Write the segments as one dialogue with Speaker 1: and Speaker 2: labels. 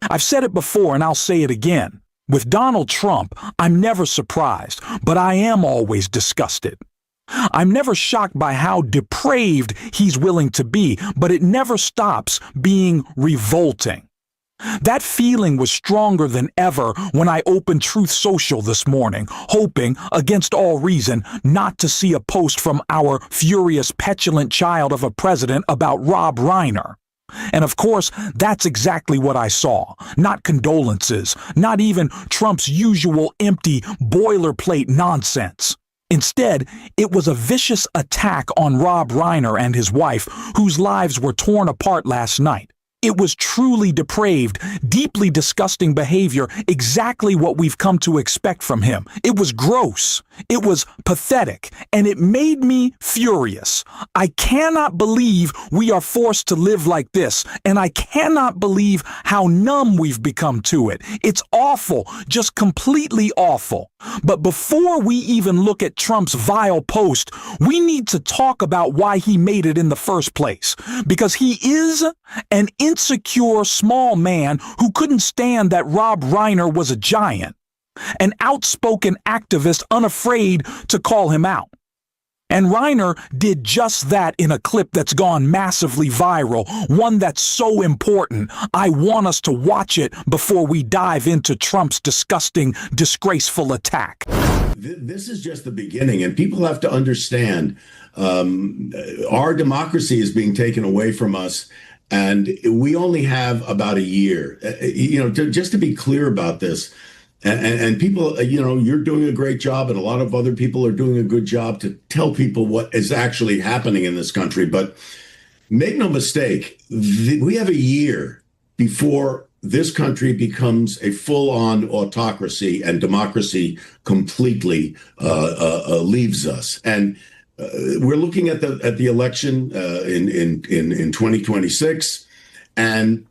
Speaker 1: I've said it before and I'll say it again. With Donald Trump, I'm never surprised, but I am always disgusted. I'm never shocked by how depraved he's willing to be, but it never stops being revolting. That feeling was stronger than ever when I opened Truth Social this morning, hoping, against all reason, not to see a post from our furious, petulant child of a president about Rob Reiner. And of course, that's exactly what I saw. Not condolences, not even Trump's usual empty boilerplate nonsense. Instead, it was a vicious attack on Rob Reiner and his wife, whose lives were torn apart last night. It was truly depraved, deeply disgusting behavior, exactly what we've come to expect from him. It was gross, it was pathetic, and it made me furious. I cannot believe we are forced to live like this, and I cannot believe how numb we've become to it. It's awful, just completely awful. But before we even look at Trump's vile post, we need to talk about why he made it in the first place. Because he is an insecure small man who couldn't stand that Rob Reiner was a giant. An outspoken activist unafraid to call him out. And Reiner did just that in a clip that's gone massively viral, one that's so important. I want us to watch it before we dive into Trump's disgusting, disgraceful attack.
Speaker 2: This is just the beginning, and people have to understand our democracy is being taken away from us, and we only have about a year. Just to be clear about this, and people, you're doing a great job, and a lot of other people are doing a good job to tell people what is actually happening in this country. But make no mistake, we have a year before this country becomes a full-on autocracy and democracy completely leaves us. And we're looking at the election in 2026, and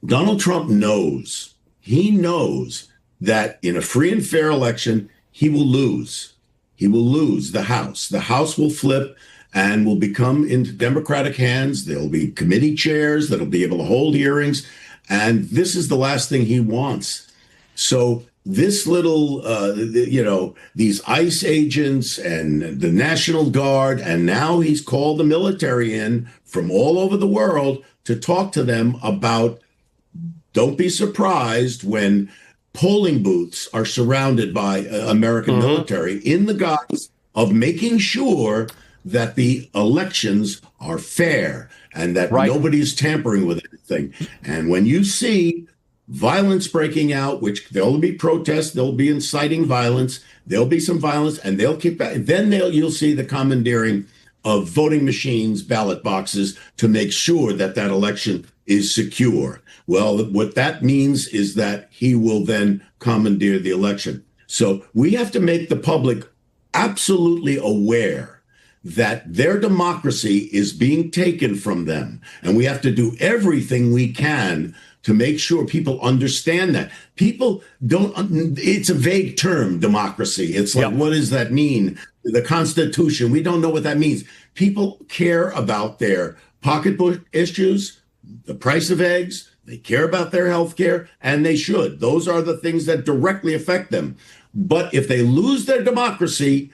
Speaker 2: Donald Trump knows. He knows that in a free and fair election, he will lose. He will lose the House. The House will flip and will become into Democratic hands. There'll be committee chairs that'll be able to hold hearings. And this is the last thing he wants. So this little, these ICE agents and the National Guard, and now he's called the military in from all over the world to talk to them about, don't be surprised when polling booths are surrounded by American military in the guise of making sure that the elections are fair and that nobody's tampering with anything. And when you see violence breaking out, which there'll be protests, there'll be inciting violence, there'll be some violence, and they'll kick back. Then you'll see the commandeering of voting machines, ballot boxes, to make sure that that election is secure. Well, what that means is that he will then commandeer the election. So we have to make the public absolutely aware that their democracy is being taken from them. And we have to do everything we can to make sure people understand that. People don't, it's a vague term, democracy. It's like, what does that mean? The Constitution, we don't know what that means. People care about their pocketbook issues, the price of eggs, they care about their health care, and they should. Those are the things that directly affect them. But if they lose their democracy,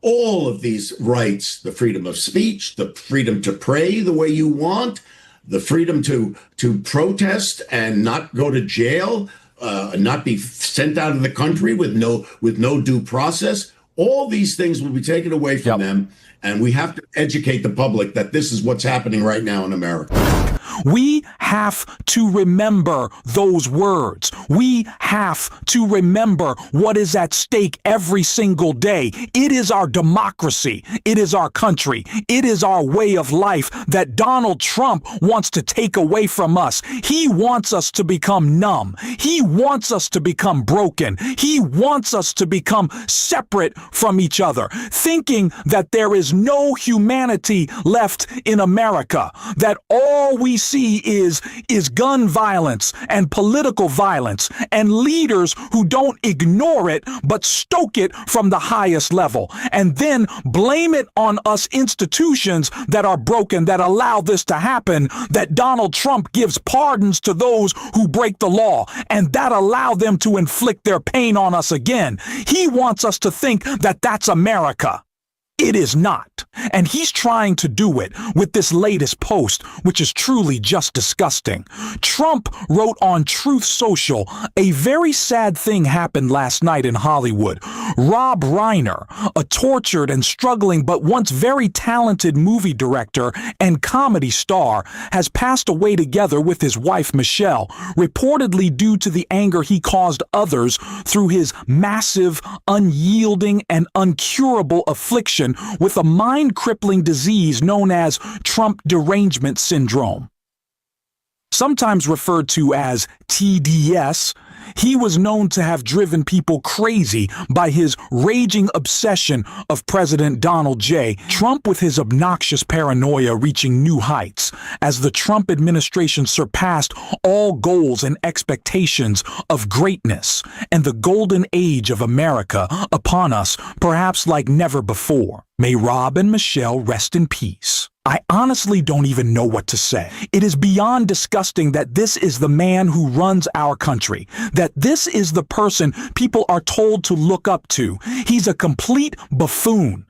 Speaker 2: all of these rights, the freedom of speech, the freedom to pray the way you want, the freedom to protest and not go to jail, not be sent out of the country with no due process, all these things will be taken away from them. And we have to educate the public that this is what's happening right now in America.
Speaker 1: We have to remember those words. We have to remember what is at stake every single day. It is our democracy. It is our country. It is our way of life that Donald Trump wants to take away from us. He wants us to become numb. He wants us to become broken. He wants us to become separate from each other, thinking that there is no humanity left in America, that all we we see is gun violence and political violence and leaders who don't ignore it but stoke it from the highest level and then blame it on us institutions that are broken that allow this to happen, that Donald Trump gives pardons to those who break the law and that allow them to inflict their pain on us again. He wants us to think that that's America. It is not. And he's trying to do it with this latest post, which is truly just disgusting. Trump wrote on Truth Social, a very sad thing happened last night in Hollywood. Rob Reiner, a tortured and struggling but once very talented movie director and comedy star, has passed away together with his wife Michelle, reportedly due to the anger he caused others through his massive, unyielding, and uncurable affliction with a mind-crippling disease known as Trump derangement syndrome. Sometimes referred to as TDS, he was known to have driven people crazy by his raging obsession of President Donald J. Trump, with his obnoxious paranoia reaching new heights as the Trump administration surpassed all goals and expectations of greatness and the golden age of America upon us, perhaps like never before. May Rob and Michelle rest in peace. I honestly don't even know what to say. It is beyond disgusting that this is the man who runs our country, that this is the person people are told to look up to. He's a complete buffoon.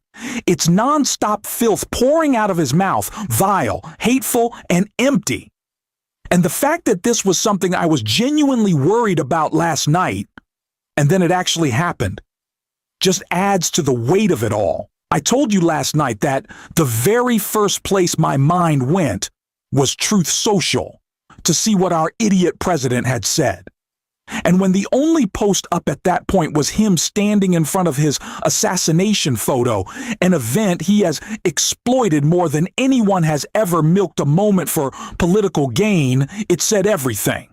Speaker 1: It's nonstop filth pouring out of his mouth, vile, hateful, and empty. And the fact that this was something I was genuinely worried about last night, and then it actually happened, just adds to the weight of it all. I told you last night that the very first place my mind went was Truth Social to see what our idiot president had said. And when the only post up at that point was him standing in front of his assassination photo, an event he has exploited more than anyone has ever milked a moment for political gain, it said everything.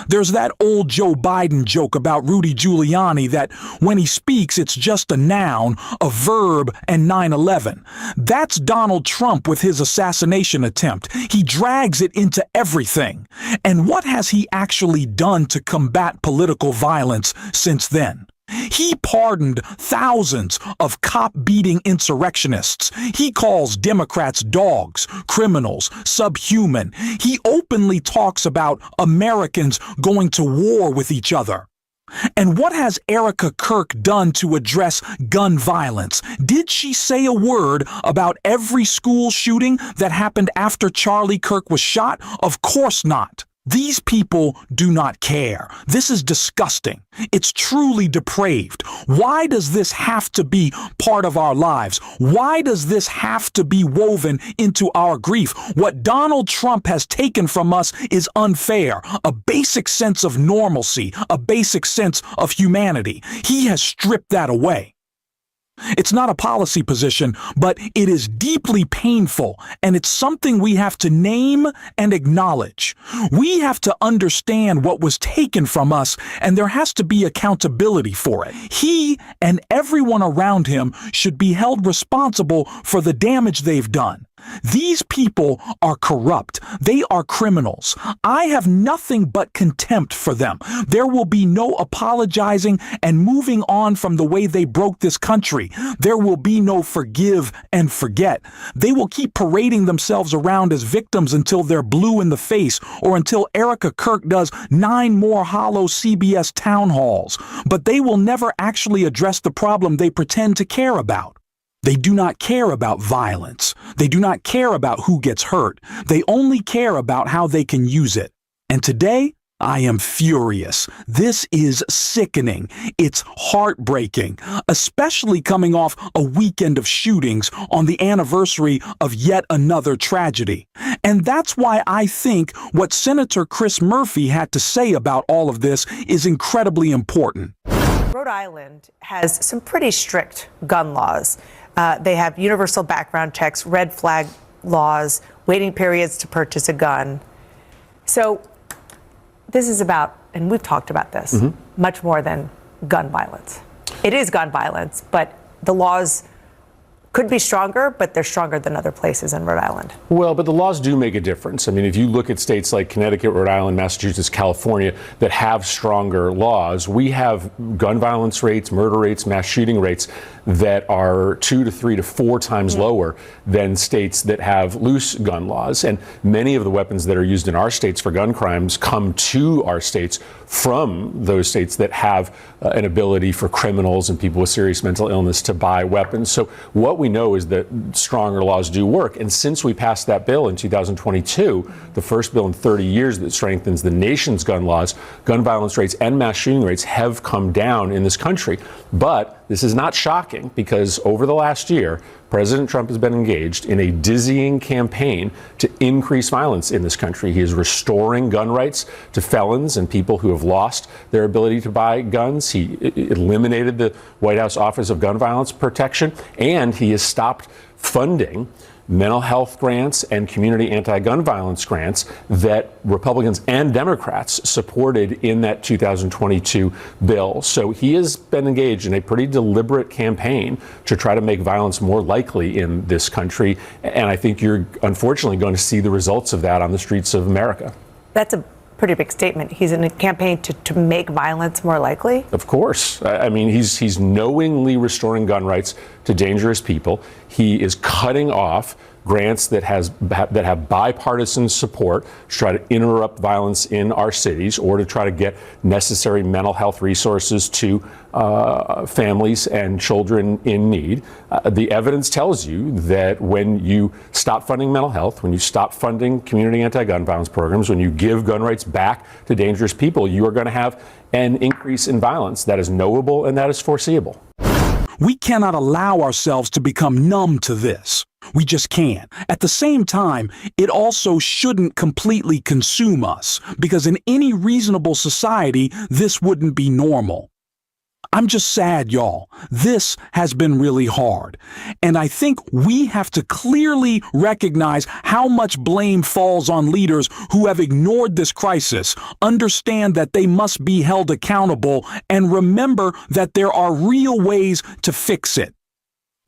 Speaker 1: There's that old Joe Biden joke about Rudy Giuliani that when he speaks, it's just a noun, a verb, and 9/11. That's Donald Trump with his assassination attempt. He drags it into everything. And what has he actually done to combat political violence since then? He pardoned thousands of cop-beating insurrectionists. He calls Democrats dogs, criminals, subhuman. He openly talks about Americans going to war with each other. And what has Erica Kirk done to address gun violence? Did she say a word about every school shooting that happened after Charlie Kirk was shot? Of course not. These people do not care. This is disgusting. It's truly depraved. Why does this have to be part of our lives? Why does this have to be woven into our grief? What Donald Trump has taken from us is unfair. A basic sense of normalcy, a basic sense of humanity. He has stripped that away. It's not a policy position, but it is deeply painful, and it's something we have to name and acknowledge. We have to understand what was taken from us, and there has to be accountability for it. He and everyone around him should be held responsible for the damage they've done. These people are corrupt. They are criminals. I have nothing but contempt for them. There will be no apologizing and moving on from the way they broke this country. There will be no forgive and forget. They will keep parading themselves around as victims until they're blue in the face or until Erica Kirk does 9 more hollow CBS town halls. But they will never actually address the problem they pretend to care about. They do not care about violence. They do not care about who gets hurt. They only care about how they can use it. And today, I am furious. This is sickening. It's heartbreaking, especially coming off a weekend of shootings on the anniversary of yet another tragedy. And that's why I think what Senator Chris Murphy had to say about all of this is incredibly important.
Speaker 3: Rhode Island has some pretty strict gun laws. They have universal background checks, red flag laws, waiting periods to purchase a gun. So this is about, and we've talked about this, much more than gun violence. It is gun violence, but the laws could be stronger, but they're stronger than other places in Rhode Island.
Speaker 4: Well, but the laws do make a difference. I mean, if you look at states like Connecticut, Rhode Island, Massachusetts, California that have stronger laws, we have gun violence rates, murder rates, mass shooting rates that are 2 to 3 to 4 times lower than states that have loose gun laws. And many of the weapons that are used in our states for gun crimes come to our states from those states that have an ability for criminals and people with serious mental illness to buy weapons. So what we know is that stronger laws do work. And since we passed that bill in 2022, the first bill in 30 years that strengthens the nation's gun laws, gun violence rates and mass shooting rates have come down in this country. But this is not shocking because over the last year, President Trump has been engaged in a dizzying campaign to increase violence in this country. He is restoring gun rights to felons and people who have lost their ability to buy guns. He eliminated the White House Office of Gun Violence Protection, and he has stopped funding mental health grants and community anti-gun violence grants that Republicans and Democrats supported in that 2022 bill. So he has been engaged in a pretty deliberate campaign to try to make violence more likely in this country. And I think you're unfortunately going to see the results of that on the streets of America.
Speaker 3: That's a pretty big statement. He's in a campaign to make violence more likely?
Speaker 4: Of course. I mean, he's knowingly restoring gun rights to dangerous people. He is cutting off grants that have bipartisan support to try to interrupt violence in our cities or to try to get necessary mental health resources to families and children in need. The evidence tells you that when you stop funding mental health, when you stop funding community anti-gun violence programs, when you give gun rights back to dangerous people, you are going to have an increase in violence that is knowable and that is foreseeable.
Speaker 1: We cannot allow ourselves to become numb to this. We just can't. At the same time, it also shouldn't completely consume us, because in any reasonable society, this wouldn't be normal. I'm just sad, y'all. This has been really hard. And I think we have to clearly recognize how much blame falls on leaders who have ignored this crisis, understand that they must be held accountable, and remember that there are real ways to fix it.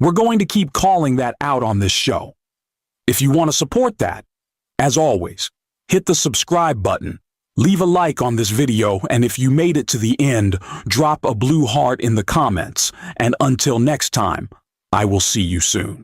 Speaker 1: We're going to keep calling that out on this show. If you want to support that, as always, hit the subscribe button. Leave a like on this video, and if you made it to the end, drop a blue heart in the comments. And until next time, I will see you soon.